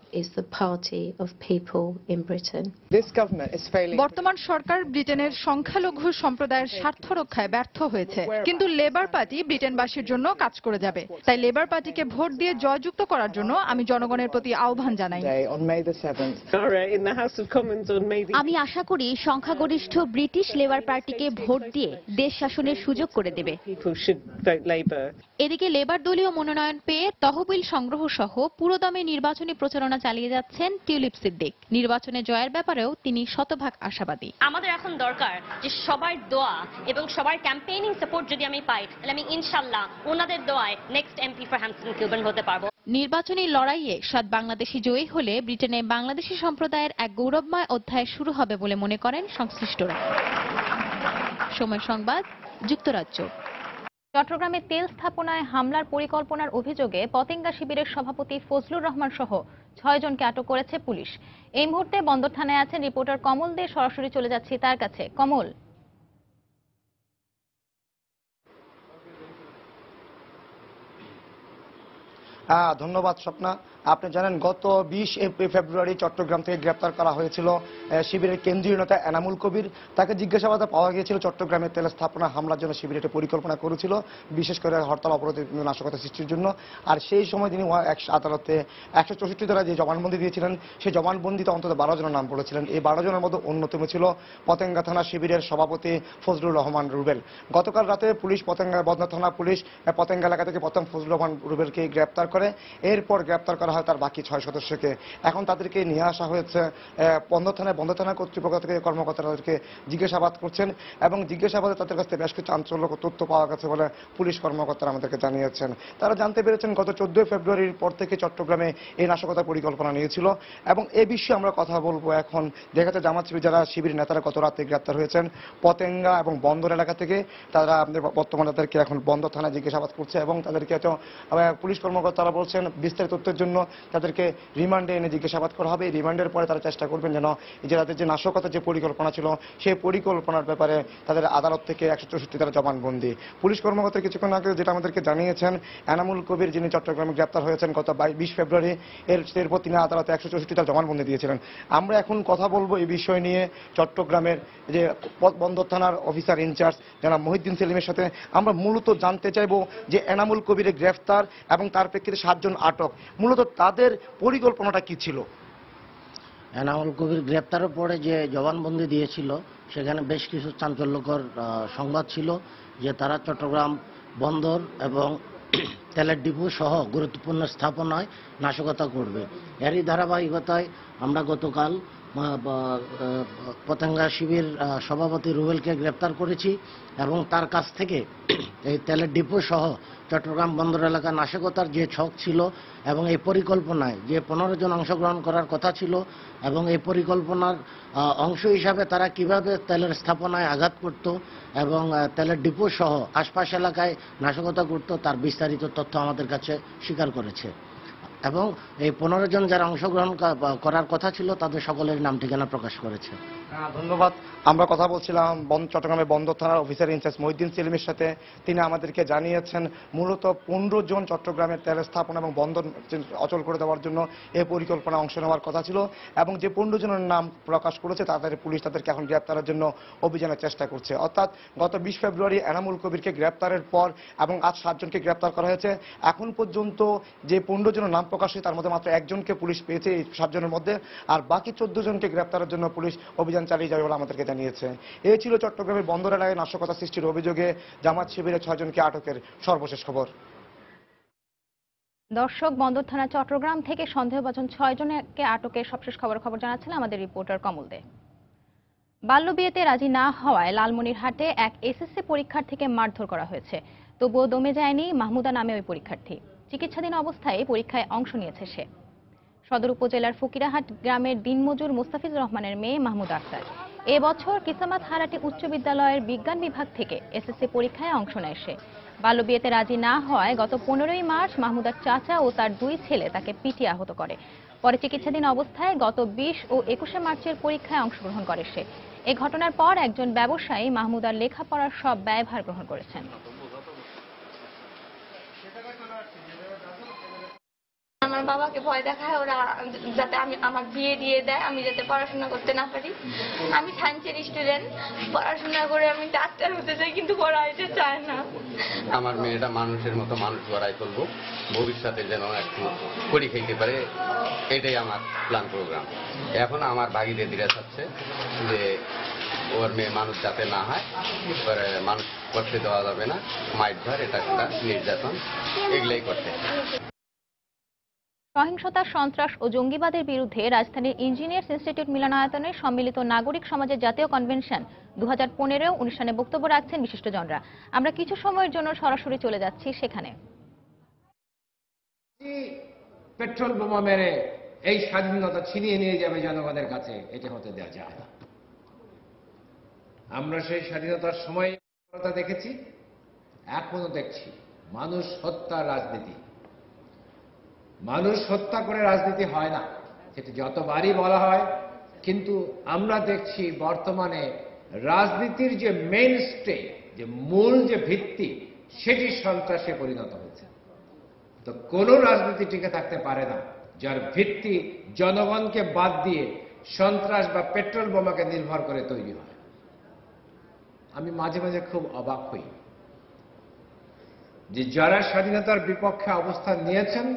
বর্তমান সরকার ব্রিটেনের সংখ্যালঘু সম্প্রদায়ের স্বার্থ রক্ষায় ব্যর্থ হয়েছে, কিন্তু লেবার পার্টি ব্রিটেনবাসীর জন্য কাজ করে যাবে। তাই লেবার পার্টিকে ভোট দিয়ে জয়যুক্ত করার জন্য আমি জনগণের প্রতি আহ্বান জানাই। আমি আশা করি সংখ্যাগরিষ্ঠ ব্রিটিশ লেবার পার্টিকে ভোট দিয়ে দেশ শাসনের সুযোগ করে দেবে। এদিকে লেবার দলীয় মনোনয়ন পেয়ে তহবিল সংগ্রহ সহ পুরোদমে নির্বাচনী প্রচারণা চালিয়ে যাচ্ছেন টিউলিপ সিদ্দিক। নির্বাচনে জয়ের ব্যাপারেও তিনি শতভাগ আশাবাদী। আমাদের এখন দরকার যে সবার দোয়া এবং সবার ক্যাম্পেইনিং সাপোর্ট যদি আমি পাই, তাহলে আমি ইনশাআল্লাহ ওনাদের দোয়ায় next MP for Hampton Cuban হতে পারবো। নির্বাচনী লড়াইয়ে 7 বাংলাদেশি জয়ী হলে ব্রিটেনে বাংলাদেশি সম্প্রদায়ের এক গৌরবময় অধ্যায় শুরু হবে বলে মনে করেন সংশ্লিষ্টরা। সময় সংবাদ, যুক্তরাজ্য। চট্টগ্রামে তেল স্থাপনায় হামলার পরিকল্পনার অভিযোগে পতেঙ্গা শিবিরের সভাপতি ফজলুর রহমান সহ 6 জনকে আটক করেছে পুলিশ। এই মুহূর্তে বন্দর থানায় আছেন রিপোর্টার কমল দে, সরাসরি চলে যাচ্ছি তার কাছে। কমল, ধন্যবাদ স্বপ্না। আপনি জানেন গত 20 ফেব্রুয়ারি চট্টগ্রাম থেকে গ্রেপ্তার করা হয়েছিল শিবিরের কেন্দ্রীয় নেতা এনামুল কবির। তাকে জিজ্ঞাসাবাদে পাওয়া গিয়েছিল চট্টগ্রামে তেল স্থাপনা হামলার জন্য শিবির একটি পরিকল্পনা করেছিল, বিশেষ করে হরতাল অবরোধ নাশকতা সৃষ্টির জন্য। আর সেই সময় তিনি আদালতে 164 ধারা যে জবানবন্দি দিয়েছিলেন, সেই জবানবন্দিতে অন্তত 12 জনের নাম বলেছিলেন। এই 12 জনের মধ্যে অন্যতম ছিল পতেঙ্গা থানা শিবিরের সভাপতি ফজলুর রহমান রুবেল। গতকাল রাতে পুলিশ বন্দর থানা পুলিশ পতেঙ্গা এলাকা থেকে প্রথম ফজলুর রহমান রুবেলকে গ্রেপ্তার করে। এরপর গ্রেপ্তার করা হয় তার বাকি 6 সদস্যকে। এখন তাদেরকে নিয়ে আসা হয়েছে বন্দর থানা কর্তৃপক্ষ থেকে, কর্মকর্তারা তাদেরকে জিজ্ঞাসাবাদ করছেন এবং জিজ্ঞাসাবাদে তাদের কাছ থেকে বেশ কিছু চাঞ্চল্যকর তথ্য পাওয়া গেছে বলে পুলিশ কর্মকর্তারা আমাদেরকে জানিয়েছেন। তারা জানতে পেরেছেন গত 14 ফেব্রুয়ারির পর থেকে চট্টগ্রামে এই নাশকতার পরিকল্পনা নিয়েছিল এবং এ বিষয়ে আমরা কথা বলবো। এখন দেখা যাচ্ছে জামাত শিবির যারা শিবির নেতারা গত রাতে গ্রেপ্তার হয়েছেন পতেঙ্গা এবং বন্দর এলাকা থেকে, তারা বর্তমানে তাদেরকে এখন বন্দর থানায় জিজ্ঞাসাবাদ করছে এবং তাদেরকে পুলিশ কর্মকর্তারা বলছেন বিস্তারিত তথ্যের জন্য তাদেরকে রিমান্ডে এনে জিজ্ঞাসাবাদ করা হবে। রিমান্ডের পরে তারা চেষ্টা করবেন যেন তাদের যে নাশকতার যে পরিকল্পনা ছিল সেই পরিকল্পনার ব্যাপারে তাদের আদালত থেকে 164 ধারা জবানবন্দি। পুলিশ কর্মকর্তা কিছুক্ষণ আগে যেটা আমাদেরকে জানিয়েছেন, এনামুল কবির যিনি চট্টগ্রামে গ্রেপ্তার হয়েছেন গত 20 ফেব্রুয়ারি, এরপর তিনি আদালতে 164 ধারা জবানবন্দি দিয়েছিলেন। আমরা এখন কথা বলবো এই বিষয় নিয়ে চট্টগ্রামের যে বন্দর থানার অফিসার ইনচার্জ জনাব মহিউদ্দিন সেলিমের সাথে। আমরা মূলত জানতে চাইবো যে এনামুল কবিরের গ্রেফতার এবং তার প্রেক্ষিতে 7 জন আটক, মূলত তাদের পরিকল্পনাটা কি ছিল? এনামুল কবির গ্রেপ্তারের পরে যে জবানবন্দি দিয়েছিল সেখানে বেশ কিছু চাঞ্চল্যকর সংবাদ ছিল যে তারা চট্টগ্রাম বন্দর এবং তেলের ডিপো সহ গুরুত্বপূর্ণ স্থাপনায় নাশকতা করবে। এরই ধারাবাহিকতায় আমরা গতকাল পতেঙ্গা শিবির সভাপতি রুবেলকে গ্রেপ্তার করেছি এবং তার কাছ থেকে এই তেলের ডিপো সহ চট্টগ্রাম বন্দর এলাকা নাশকতার যে ছক ছিল এবং এই পরিকল্পনায় যে 15 জন অংশগ্রহণ করার কথা ছিল এবং এই পরিকল্পনার অংশ হিসাবে তারা কিভাবে তেলের স্থাপনায় আঘাত করত এবং তেলের ডিপো সহ আশপাশ এলাকায় নাশকতা করত তার বিস্তারিত তথ্য আমাদের কাছে স্বীকার করেছে এবং এই 15 জন যারা অংশগ্রহণ করার কথা ছিল তাদের সকলের নাম ঠিকানা প্রকাশ করেছে। ধন্যবাদ। আমরা কথা বলছিলাম চট্টগ্রামের বন্দর থানার অফিসার ইনচার্জ মহিউদ্দিন সেলিমের সাথে। তিনি আমাদেরকে জানিয়েছেন মূলত 15 জন চট্টগ্রামের তেল স্থাপনা এবং বন্দর অচল করে দেওয়ার জন্য এই পরিকল্পনা অংশ নেওয়ার কথা ছিল এবং যে 15 জনের নাম প্রকাশ করেছে তাদের পুলিশ তাদেরকে এখন গ্রেপ্তারের জন্য অভিযানের চেষ্টা করছে। অর্থাৎ গত 20 ফেব্রুয়ারি এনামুল কবিরকে গ্রেপ্তারের পর এবং আজ 7 জনকে গ্রেপ্তার করা হয়েছে। এখন পর্যন্ত যে 15 জনের নাম প্রকাশ হয়েছে তার মধ্যে মাত্র 1 জনকে পুলিশ পেয়েছে এই 7 জনের মধ্যে, আর বাকি 14 জনকে গ্রেপ্তারের জন্য পুলিশ অভিযান চালিয়ে যাবে বলে আমাদেরকে জানিয়েছে। এই ছিল চট্টগ্রামের বন্দর এলাকায় নাশকতা সৃষ্টির অভিযোগে জামাত শিবিরের 6 জনকে আটকের সর্বশেষ খবর। দর্শক, বন্দর থানা চট্টগ্রাম থেকে সন্দেহভাজন 6 জনকে আটকের সবশেষ খবর জানাচ্ছিলেন আমাদের রিপোর্টার কমল দে। বাল্যবিয়েতে রাজি না হওয়ায় লালমনিরহাটে এক এসএসসি পরীক্ষার্থীকে মারধর করা হয়েছে। তবুও দমে যায়নি মাহমুদা নামে ওই পরীক্ষার্থী। চিকিৎসাধীন অবস্থায় পরীক্ষায় অংশ নিয়েছে সে। সদর উপজেলার ফকিরাহাট গ্রামের দিনমজুর মোস্তাফিজুর রহমানের মেয়ে মাহমুদা আক্তার এবছর কিসামাত হারাটি উচ্চ বিদ্যালয়ের বিজ্ঞান বিভাগ থেকে এসএসসি পরীক্ষায় অংশ নেয় সে। বাল্যবিয়েতে রাজি না হওয়ায় গত 15ই মার্চ মাহমুদার চাচা ও তার 2 ছেলে তাকে পিটিয়ে আহত করে। পরে চিকিৎসাধীন অবস্থায় গত 20 ও 21শে মার্চের পরীক্ষায় অংশগ্রহণ করে সে। এ ঘটনার পর একজন ব্যবসায়ী মাহমুদার লেখাপড়ার সব ব্যয়ভার গ্রহণ করেছেন। আমার বাবাকে ভয় দেখায় ওরা যাতে আমার বিয়ে দিয়ে দেয়, আমি যাতে পড়াশোনা করতে না পারি। আমি সায়েন্সের স্টুডেন্ট, পড়াশোনা করে আমি ডাক্তার হতে চাই কিন্তু পড়াইতে চায় না। আমার মেয়েটা মানুষের মতো মানুষ গড়াই তুলবো, ভবিষ্যতে যেন একটু করি খেতে পারে, এটাই আমার প্ল্যান প্রোগ্রাম। এখন আমার ভাগিদের দিরা চাচ্ছে যে ওর মেয়ে মানুষ যাতে না হয়, মানুষ করতে দেওয়া যাবে না, মাইট ধর, এটা একটা নির্যাতন, এগুলাই করতে। সহিংসতা, সন্ত্রাস ও জঙ্গিবাদের বিরুদ্ধে রাজধানীর ইঞ্জিনিয়ার্স ইনস্টিটিউট মিলনায়তনে সম্মিলিত নাগরিক সমাজের জাতীয় কনভেনশন 2015 অনুষ্ঠানে বক্তব্য রাখছেন বিশিষ্টজনরা। আমরা কিছু সময়ের জন্য সরাসরি চলে যাচ্ছি সেখানে। পেট্রোল বোমা মেরে এই স্বাধীনতা ছিনিয়ে নিয়ে যাবে জনগণের কাছে, এটা হতে দেওয়া যায় না। আমরা সেই স্বাধীনতার সময় দেখেছি, এখনো দেখছি মানুষ হত্যা রাজনীতি। মানুষ হত্যা করে রাজনীতি হয় না, সেটা যতবারই বলা হয়, কিন্তু আমরা দেখছি বর্তমানে রাজনীতির যে মেইনস্টে, যে মূল যে ভিত্তি, সেটি সন্ত্রাসে পরিণত হয়েছে। তো কোন রাজনীতি টিকে থাকতে পারে না যার ভিত্তি জনগণকে বাদ দিয়ে সন্ত্রাস বা পেট্রোল বোমাকে নির্ভর করে তৈরি হয়। আমি মাঝে মাঝে খুব অবাক হই যে যারা স্বাধীনতার বিপক্ষে অবস্থান নিয়েছেন,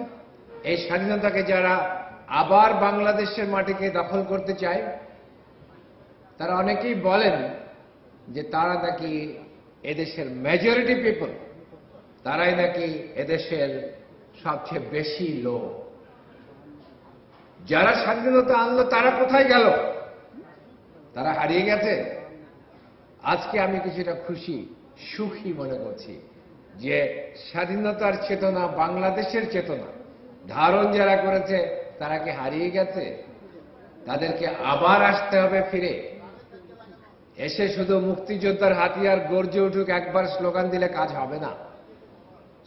এই স্বাধীনতাকে যারা আবার বাংলাদেশের মাটিকে দখল করতে চায়, তারা অনেকেই বলেন যে তারা নাকি এদেশের মেজরিটি পিপল, তারাই নাকি এদেশের সবচেয়ে বেশি লোক। যারা স্বাধীনতা আনলো তারা কোথায় গেল? তারা হারিয়ে গেছে। আজকে আমি কিছুটা সুখী মনে করছি যে স্বাধীনতার চেতনা, বাংলাদেশের চেতনা ধারণ যারা করেছে তারা কি হারিয়ে গেছে? তাদেরকে আবার আসতে হবে ফিরে। এসে শুধু মুক্তিযোদ্ধার হাতিয়ার গর্জে উঠুক একবার স্লোগান দিলে কাজ হবে না।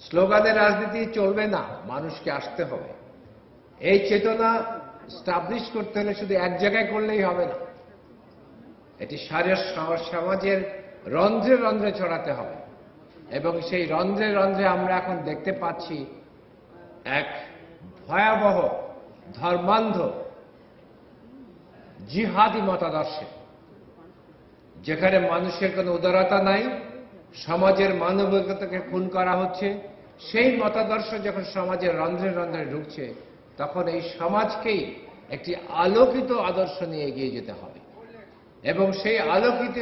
স্লোগানের রাজনীতি চলবে না, মানুষকে আসতে হবে। এই চেতনা স্টাবলিশ করতে হলে শুধু এক জায়গায় করলেই হবে না, এটি সারা সমাজের রন্ধ্রে রন্ধ্রে ছড়াতে হবে। এবং সেই রন্ধ্রে রন্ধ্রে আমরা এখন দেখতে পাচ্ছি এক ভয়াবহ ধর্মান্ধ জিহাদি মতাদর্শে, যেখানে মানুষের কোনো উদারতা নাই, সমাজের মানবিকতাকে খুন করা হচ্ছে। সেই মতাদর্শ যখন সমাজের রন্ধ্রে রন্ধ্রে ঢুকছে, তখন এই সমাজকেই একটি আলোকিত আদর্শ নিয়ে এগিয়ে যেতে হবে। এবং সেই আলোকিত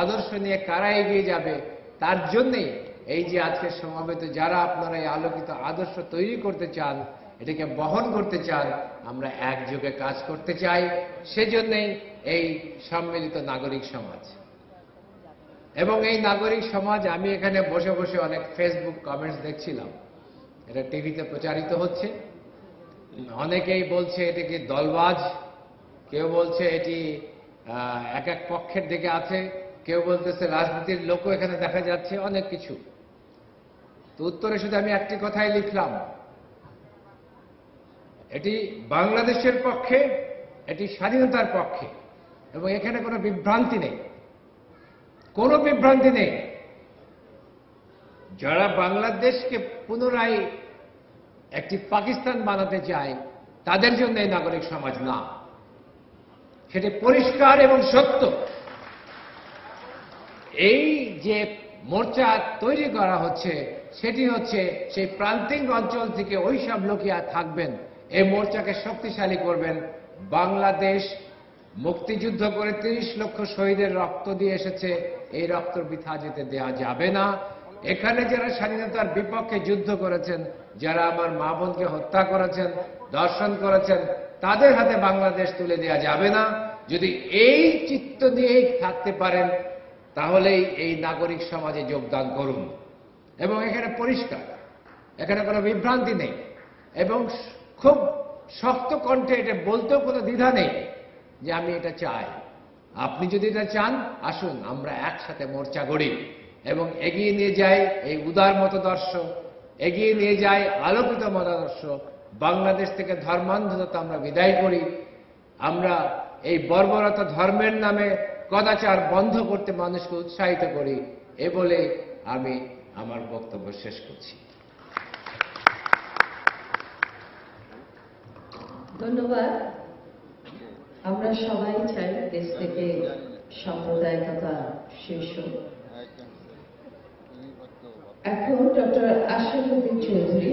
আদর্শ নিয়ে কারা এগিয়ে যাবে, তার জন্যই এই যে আজকে সমাবেত যারা আপনারা এই আলোকিত আদর্শ তৈরি করতে চান, এটাকে বহন করতে চান, আমরা একযোগে কাজ করতে চাই। সেজন্যই এই সম্মিলিত নাগরিক সমাজ। এবং এই নাগরিক সমাজ, আমি এখানে বসে বসে অনেক ফেসবুক কমেন্টস দেখছিলাম, এটা টিভিতে প্রচারিত হচ্ছে। অনেকেই বলছে এটাকে দলবাজ, কেউ বলছে এটি এক এক পক্ষের দিকে আছে, কেউ বলতেছে রাজনীতির লোকও এখানে দেখা যাচ্ছে, অনেক কিছু। তো উত্তরে শুধু আমি একটি কথাই লিখলাম, এটি বাংলাদেশের পক্ষে, এটি স্বাধীনতার পক্ষে, এবং এখানে কোনো বিভ্রান্তি নেই, কোনো বিভ্রান্তি নেই। যারা বাংলাদেশকে পুনরায় একটি পাকিস্তান বানাতে চায়, তাদের জন্য এই নাগরিক সমাজ না, সেটি পরিষ্কার এবং সত্য। এই যে মোর্চা তৈরি করা হচ্ছে, সেটি হচ্ছে সেই প্রান্তিক অঞ্চল থেকে ওই সব লোকেরা থাকবেন, এই মোর্চাকে শক্তিশালী করবেন। বাংলাদেশ মুক্তিযুদ্ধ করে 30 লক্ষ শহীদের রক্ত দিয়ে এসেছে, এই রক্ত বৃথা যেতে দেওয়া যাবে না। এখানে যারা স্বাধীনতার বিপক্ষে যুদ্ধ করেছেন, যারা আমার মা বোনকে হত্যা করেছেন, ধর্ষণ করেছেন, তাদের হাতে বাংলাদেশ তুলে দেওয়া যাবে না। যদি এই চিত্ত নিয়েই থাকতে পারেন, তাহলেই এই নাগরিক সমাজে যোগদান করুন। এবং এখানে পরিষ্কার, এখানে কোনো বিভ্রান্তি নেই, এবং খুব শক্ত কণ্ঠে এটা বলতেও কোনো দ্বিধা নেই যে আমি এটা চাই। আপনি যদি এটা চান, আসুন আমরা একসাথে মোর্চা গড়ি এবং এগিয়ে নিয়ে যাই এই উদার মতাদর্শ, এগিয়ে নিয়ে যাই আলোকিত মতাদর্শ। বাংলাদেশ থেকে ধর্মান্ধতা আমরা বিদায় করি, আমরা এই বর্বরতা ধর্মের নামে কদাচার বন্ধ করতে মানুষকে উৎসাহিত করি। এ বলে আমি আমার বক্তব্য শেষ করছি। ধন্যবাদ। আমরা সবাই চাই দেশ থেকে সাম্প্রদায়িকতা শেষ হোক। এখন ডক্টর আশরাফুদ্দিন চৌধুরী।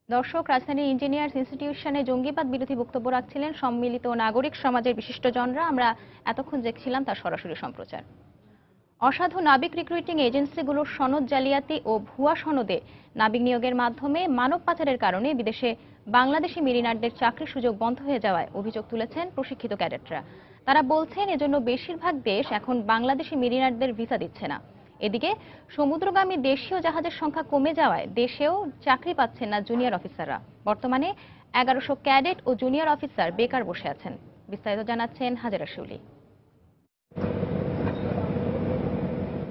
দর্শক, রাজধানীর ইঞ্জিনিয়ার্স ইনস্টিটিউশনে জঙ্গিবাদ বিরোধী বক্তব্য রাখছিলেন সম্মিলিত নাগরিক সমাজের বিশিষ্টজনরা। আমরা এতক্ষণ দেখছিলাম তার সরাসরি সম্প্রচার। অসাধু নাবিক রিক্রুটিং এজেন্সিগুলোর সনদ জালিয়াতি ও ভুয়া সনদে নাবিক নিয়োগের মাধ্যমে মানব পাচারের কারণে বিদেশে বাংলাদেশি মেরিনারদের চাকরির সুযোগ বন্ধ হয়ে যাওয়ায় অভিযোগ তুলেছেন প্রশিক্ষিত ক্যাডেটরা। তারা বলছেন, এজন্য বেশিরভাগ দেশ এখন বাংলাদেশি মেরিনারদের ভিসা দিচ্ছে না। এদিকে সমুদ্রগামী দেশীয় জাহাজের সংখ্যা কমে যাওয়ায় দেশেও চাকরি পাচ্ছেন না জুনিয়র অফিসাররা। বর্তমানে 1100 ক্যাডেট ও জুনিয়র অফিসার বেকার বসে আছেন। বিস্তারিত জানাচ্ছেন হাজেরা শিউলি।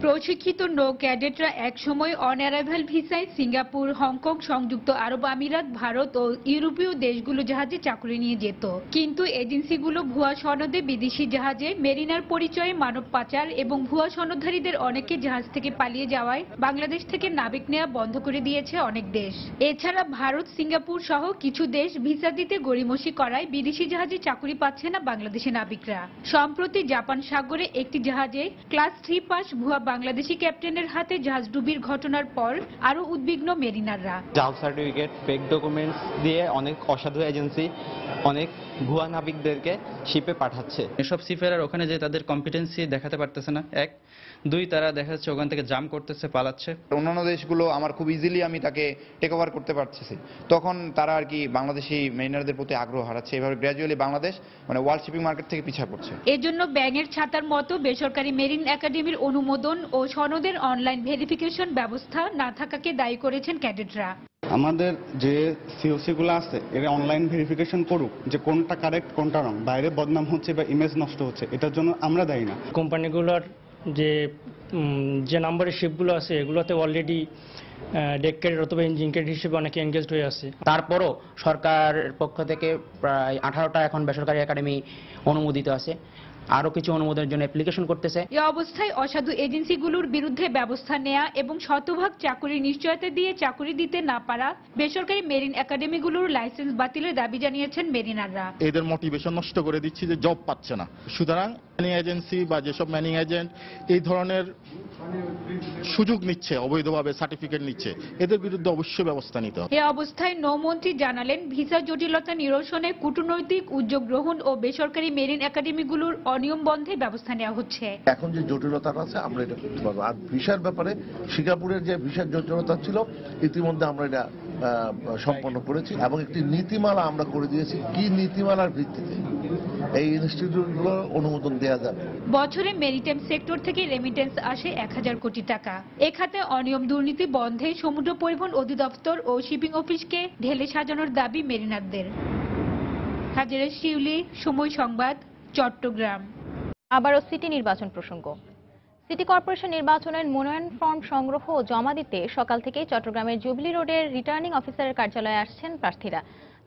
প্রশিক্ষিত নৌ ক্যাডেটরা একসময় অন অ্যারাইভাল ভিসায় সিঙ্গাপুর, হংকং, সংযুক্ত আরব আমিরাত, ভারত ও ইউরোপীয় দেশগুলো জাহাজে চাকরি নিয়ে যেত। কিন্তু এজেন্সিগুলো ভুয়া সনদে বিদেশি জাহাজে মেরিনার পরিচয়ে মানব পাচার এবং ভুয়া সনদধারীদের অনেকে জাহাজ থেকে পালিয়ে যাওয়ায় বাংলাদেশ থেকে নাবিক নেওয়া বন্ধ করে দিয়েছে অনেক দেশ। এছাড়া ভারত, সিঙ্গাপুর সহ কিছু দেশ ভিসা দিতে গড়িমসি করায় বিদেশি জাহাজে চাকরি পাচ্ছে না বাংলাদেশি নাবিকরা। সম্প্রতি জাপান সাগরে একটি জাহাজে ক্লাস 3 পাস ভুয়া বাংলাদেশি ক্যাপ্টেনের হাতে জাহাজ ডুবির ঘটনার পর আরো উদ্বিগ্ন মেরিনাররা। জাল সার্টিফিকেট, ফেক ডকুমেন্টস দিয়ে অনেক অসাধু এজেন্সি অনেক ভুয়া নাবিকদেরকে শিপে পাঠাচ্ছে। এসব সিফেরার ওখানে যে তাদের কম্পিটেন্সি দেখাতে পারতেছে না, 1, 2 তারা দেখা যাচ্ছে ওখান থেকে জাম করতেছে, পালাচ্ছে। অন্যান্য দেশগুলো আমার খুব ইজিলি আমি তাকে টেক ওভার করতে পারতেছি, তখন তারা আর কি বাংলাদেশি মেরিনারদের প্রতি আগ্রহ হারাচ্ছে। এভাবে gradually Bangladesh world shipping market থেকে পিছিয়ে পড়ছে। এজন্য ব্যাঙের ছাতার মতো বেসরকারি মেরিন একাডেমির অনুমোদন ও সনদের অনলাইন ভেরিফিকেশন ব্যবস্থা না থাকাকে দায়ী করেছেন ক্যাডেটরা। আমাদের যে সিওসি গুলো আছে এরা অনলাইন ভেরিফিকেশন করুক যে কোনটা কারেক্ট কোনটা রং, বাইরে বদনাম হচ্ছে বা ইমেজ নষ্ট হচ্ছে, এটার জন্য আমরা দায়ী না। কোম্পানিগুলোর যে নাম্বারের শিপগুলো আছে এগুলোতে অলরেডি ডেক ক্যাডেট অথবা ইঞ্জিন ক্যাডেট হিসেবে অনেকে এনগেজড হয়ে আছে। তারপরও সরকারের পক্ষ থেকে প্রায় 18টা এখন বেসরকারি একাডেমি অনুমোদিত আছে, আরো কিছু অনুমোদনের জন্য অ্যাপ্লিকেশন করতেছে। এই অবস্থায় অসাধু এজেন্সিগুলোর বিরুদ্ধে ব্যবস্থা নেওয়া এবং শতভাগ চাকরির নিশ্চয়তা দিয়ে চাকরি দিতে না পারা বেসরকারি মেরিন একাডেমিগুলোর লাইসেন্স বাতিলের দাবি জানিয়েছেন মেরিনাররা। এদের মোটিভেশন নষ্ট করে দিচ্ছি যে জব পাচ্ছে না। সুতরাং ম্যানিং এজেন্সি বা যেসব ম্যানিং এজেন্ট এই ধরনের সুযোগ নিচ্ছে, অবৈধভাবে সার্টিফিকেট নিচ্ছে, এদের বিরুদ্ধে অবশ্যই ব্যবস্থা নিতে হবে। এই অবস্থায় নৌমন্ত্রী জানালেন, ভিসা জটিলতা নিরসনে কূটনৈতিক উদ্যোগ গ্রহণ ও বেসরকারি মেরিন একাডেমিগুলোর অনিয়ম বন্ধে ব্যবস্থা নেওয়া হচ্ছে। এখন যে জটিলতাটা আছে আমরা এটা করতে পারবো। আর ভিসার ব্যাপারে সিঙ্গাপুরের যে ভিসার জটিলতা ছিল ইতিমধ্যে আমরা এটা সম্পন্ন করেছি এবং একটি নীতিমালা আমরা করে দিয়েছি। কি নীতিমালার ভিত্তিতে এই ইনস্টিটিউটগুলো অনুমোদন দেওয়া যাবে। বছরে মেরিটাইম সেক্টর থেকে রেমিটেন্স আসে 1000 কোটি টাকা। এ খাতে অনিয়ম দুর্নীতি বন্ধে সমুদ্র পরিবহন অধিদপ্তর ও শিপিং অফিসকে ঢেলে সাজানোর দাবি মেরিনারদের। হাজেরা শিউলি, সময় সংবাদ, চট্টগ্রাম। আবারও সিটি নির্বাচন প্রসঙ্গ। সিটি কর্পোরেশন নির্বাচনের মনোনয়ন ফর্ম সংগ্রহ ও জমা দিতে সকাল থেকেই চট্টগ্রামের জুবিলি রোডের রিটার্নিং অফিসারের কার্যালয়ে আসছেন প্রার্থীরা।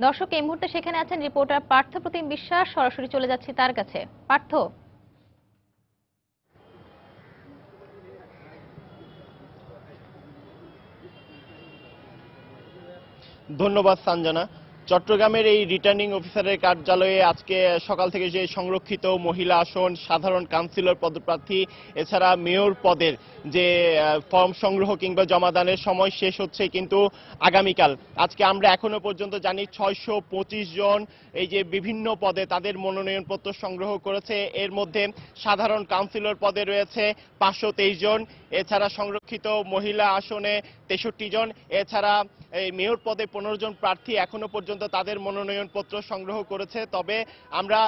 দর্শক, এই মুহূর্তে সেখানে আছেন রিপোর্টার পার্থ প্রতিম বিশ্বাস। সরাসরি চলে যাচ্ছি তার কাছে। পার্থ, ধন্যবাদ সঞ্জনা। চট্টগ্রামের এই রিটার্নিং অফিসারের কার্যালয়ে আজকে সকাল থেকে যে সংরক্ষিত মহিলা আসন, সাধারণ কাউন্সিলর পদপ্রার্থী এছাড়া মেয়র পদের যে ফর্ম সংগ্রহ কিংবা জমাদানের সময় শেষ হচ্ছে কিন্তু আগামীকাল। আজকে আমরা এখনো পর্যন্ত জানি 625 জন এই যে বিভিন্ন পদে তাদের মনোনয়নপত্র সংগ্রহ করেছে। এর মধ্যে সাধারণ কাউন্সিলর পদে রয়েছে 523 জন, এছাড়া সংরক্ষিত মহিলা আসনে 63 জন, এছাড়া এই মেয়র পদে 15 জন প্রার্থী এখনো পর্যন্ত তাদের মনোনয়নপত্র সংগ্রহ করেছে। তবে আমরা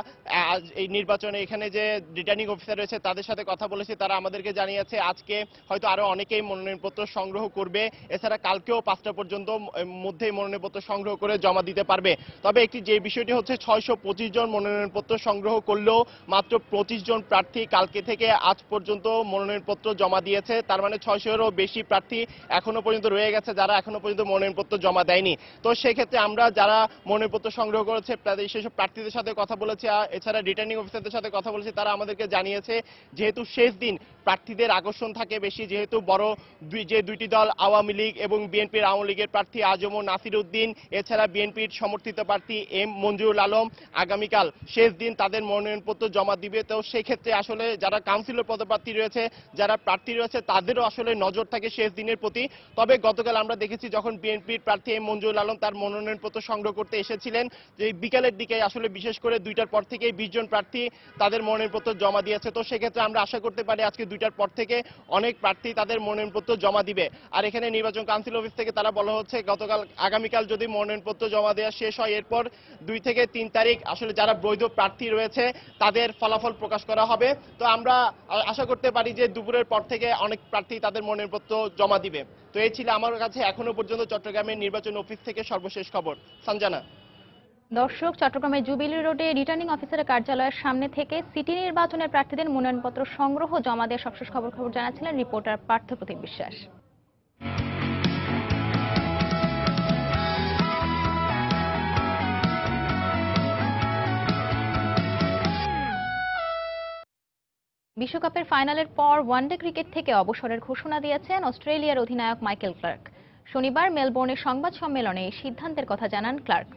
এই নির্বাচনে এখানে যে রিটার্নিং অফিসার রয়েছে তাদের সাথে কথা বলেছি, তারা আমাদেরকে জানিয়েছে আজকে হয়তো আরো অনেকেই মনোনয়নপত্র সংগ্রহ করবে। এছাড়া কালকেও 5টা পর্যন্ত মধ্যেই মনোনয়নপত্র সংগ্রহ করে জমা দিতে পারবে। তবে একটি যে বিষয়টি হচ্ছে 625 জন মনোনয়নপত্র সংগ্রহ করলেও মাত্র 25 জন প্রার্থী কালকে থেকে আজ পর্যন্ত মনোনয়নপত্র জমা দিয়েছে। তার মানে 600-এরও বেশি প্রার্থী এখনো পর্যন্ত রয়ে গেছে যারা এখনো পর্যন্ত মনোনয়নপত্র জমা দেয়নি। তো সেক্ষেত্রে আমরা যারা মনোনয়নপত্র সংগ্রহ করেছে সেসব প্রার্থীদের সাথে কথা বলেছি, এছাড়া রিটার্নিং অফিসারদের সাথে কথা বলেছি। তারা আমাদেরকে জানিয়েছে যেহেতু শেষ দিন প্রার্থীদের আকর্ষণ থাকে বেশি, যেহেতু বড় যে দুইটি দল আওয়ামী লীগ এবং বিএনপির আওয়ামী লীগের প্রার্থী আজম ও নাসির উদ্দিন, এছাড়া বিএনপির সমর্থিত প্রার্থী এম মঞ্জুরুল আলম আগামীকাল শেষ দিন তাদের মনোনয়নপত্র জমা দিবে। তো সেক্ষেত্রে আসলে যারা কাউন্সিলর পদপ্রার্থী রয়েছে, যারা প্রার্থী রয়েছে তাদেরও আসলে নজর থাকে শেষ দিনের প্রতি। তবে গতকাল আমরা দেখেছি যখন বিএনপির প্রার্থী এম মঞ্জুরুল আলম তার মনোনয়নপত্র সংগ্রহ করতে এসেছিলেন, যে বিকালের দিকে আসলে বিশেষ করে 2টার পর থেকেই 20 জন প্রার্থী তাদের মনোনয়নপত্র জমা দিয়েছে। তো সেক্ষেত্রে আমরা আশা করতে পারি আজকে 2টার পর থেকে অনেক প্রার্থী তাদের মনোনয়নপত্র জমা দিবে। আর এখানে নির্বাচন কাউন্সিল অফিস থেকে তারা বলা হচ্ছে আগামীকাল যদি মনোনয়নপত্র জমা দেওয়া শেষ হয়, এরপর 2 থেকে 3 তারিখ আসলে যারা বৈধ প্রার্থী রয়েছে তাদের ফলাফল প্রকাশ করা হবে। তো আমরা আশা করতে পারি যে দুপুরের পর থেকে অনেক প্রার্থী তাদের মনোনয়নপত্র জমা দিবে। তো এই ছিল আমার কাছে এখনো পর্যন্ত চট্টগ্রামের নির্বাচন অফিস থেকে সর্বশেষ খবর। সঞ্জনা। দর্শক, চট্টগ্রামের জুবিলি রোডে রিটার্নিং অফিসারের কার্যালয়ের সামনে থেকে সিটি নির্বাচনের প্রার্থীদের মনোনয়নপত্র সংগ্রহ জমা দিয়ে সবশেষ খবর জানাচ্ছিলেন রিপোর্টার পার্থ প্রতীক বিশ্বাস। বিশ্বকাপের ফাইনালের পর ওয়ানডে ক্রিকেট থেকে অবসরের ঘোষণা দিয়েছেন অস্ট্রেলিয়ার অধিনায়ক মাইকেল ক্লার্ক। শনিবার মেলবোর্নে সংবাদ সম্মেলনে এই সিদ্ধান্তের কথা জানান ক্লার্ক।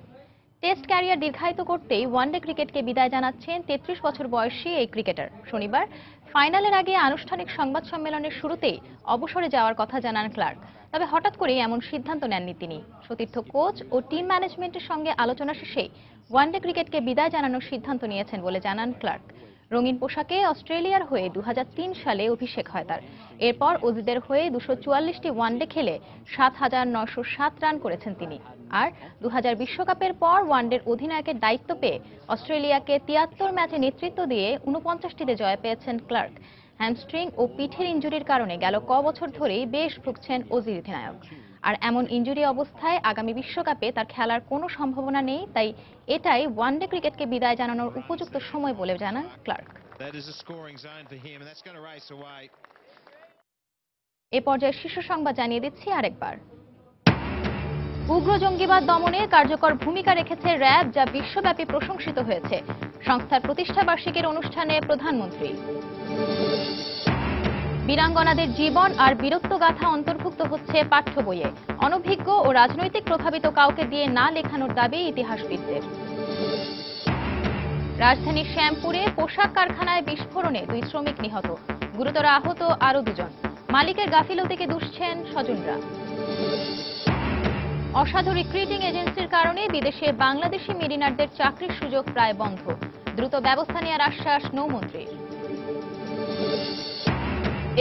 টেস্ট ক্যারিয়ার দীর্ঘায়িত করতেই ওয়ানডে ক্রিকেটকে বিদায় জানাচ্ছেন 33 বছর বয়সী এই ক্রিকেটার। শনিবার ফাইনালের আগে আনুষ্ঠানিক সংবাদ সম্মেলনের শুরুতেই অবসরে যাওয়ার কথা জানান ক্লার্ক। তবে হঠাৎ করেই এমন সিদ্ধান্ত নেননি তিনি। সতীর্থ কোচ ও টিম ম্যানেজমেন্টের সঙ্গে আলোচনা শেষে ওয়ানডে ক্রিকেটকে বিদায় জানানোর সিদ্ধান্ত নিয়েছেন বলে জানান ক্লার্ক। রঙিন পোশাকে অস্ট্রেলিয়ার হয়ে 2003 সালে অভিষেক হয় তার। এরপর অজিদের হয়ে 244টি ওয়ানডে খেলে 7,907 রান করেছেন তিনি। আর 2000 বিশ্বকাপের পর ওয়ানডের অধিনায়কের দায়িত্ব পেয়ে অস্ট্রেলিয়াকে 73 ম্যাচে নেতৃত্ব দিয়ে 49টিতে জয় পেয়েছেন ক্লার্ক। হ্যামস্ট্রিং ও পিঠের ইনজুরির কারণে গেল বছর ধরেই বেশ ভুগছেন অজির অধিনায়ক। আর এমন ইনজুরি অবস্থায় আগামী বিশ্বকাপে তার খেলার কোনো সম্ভাবনা নেই, তাই এটাই ওয়ানডে ক্রিকেটকে বিদায় জানানোর উপযুক্ত সময় বলে জানান ক্লার্ক। এ পর্যায়ে শীর্ষ সংবাদ জানিয়ে দিচ্ছি আরেকবার। উগ্র জঙ্গিবাদ দমনে কার্যকর ভূমিকা রেখেছে র্যাব, যা বিশ্বব্যাপী প্রশংসিত হয়েছে। সংস্থার প্রতিষ্ঠা বার্ষিকীর অনুষ্ঠানে প্রধানমন্ত্রী। বীরাঙ্গনাদের জীবন আর বীরত্বগাথা অন্তর্ভুক্ত হচ্ছে পাঠ্য বইয়ে। অনভিজ্ঞ ও রাজনৈতিক প্রভাবিত কাউকে দিয়ে না লেখানোর দাবি ইতিহাসবিদদের। রাজধানীর শ্যামপুরে পোশাক কারখানায় বিস্ফোরণে 2 শ্রমিক নিহত, গুরুতর আহত আরও 2 জন। মালিকের গাফিলতিকে দুষছেন স্বজনরা। অসাধু রিক্রুটিং এজেন্সির কারণে বিদেশে বাংলাদেশি মেরিনারদের চাকরির সুযোগ প্রায় বন্ধ। দ্রুত ব্যবস্থা নেওয়ার আশ্বাস নৌমন্ত্রী।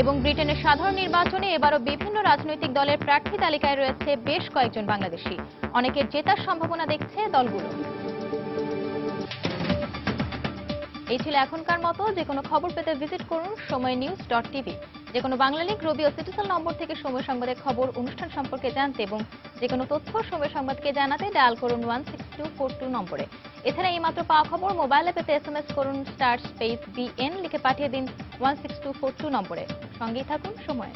এবং ব্রিটেনের সাধারণ নির্বাচনে এবারও বিভিন্ন রাজনৈতিক দলের প্রার্থী তালিকায় রয়েছে বেশ কয়েকজন বাংলাদেশি। অনেকের জেতার সম্ভাবনা দেখছে দলগুলো। এই ছিল এখনকার মতো। যে কোনো খবর পেতে ভিজিট করুন সময়নিউজ.tv। যে কোনো বাংলা লিংক, রবি ও সিটিসেল নম্বর থেকে সময় সংবাদের খবর, অনুষ্ঠান সম্পর্কে জানতে এবং যে কোনো তথ্য সময় সংবাদকে জানাতে ডায়াল করুন 16242 নম্বরে। এছাড়া এইমাত্র পাওয়া খবর মোবাইল অ্যাপে SMS করুন *BN লিখে পাঠিয়ে দিন 16242 নম্বরে। সঙ্গেই থাকুন সময়।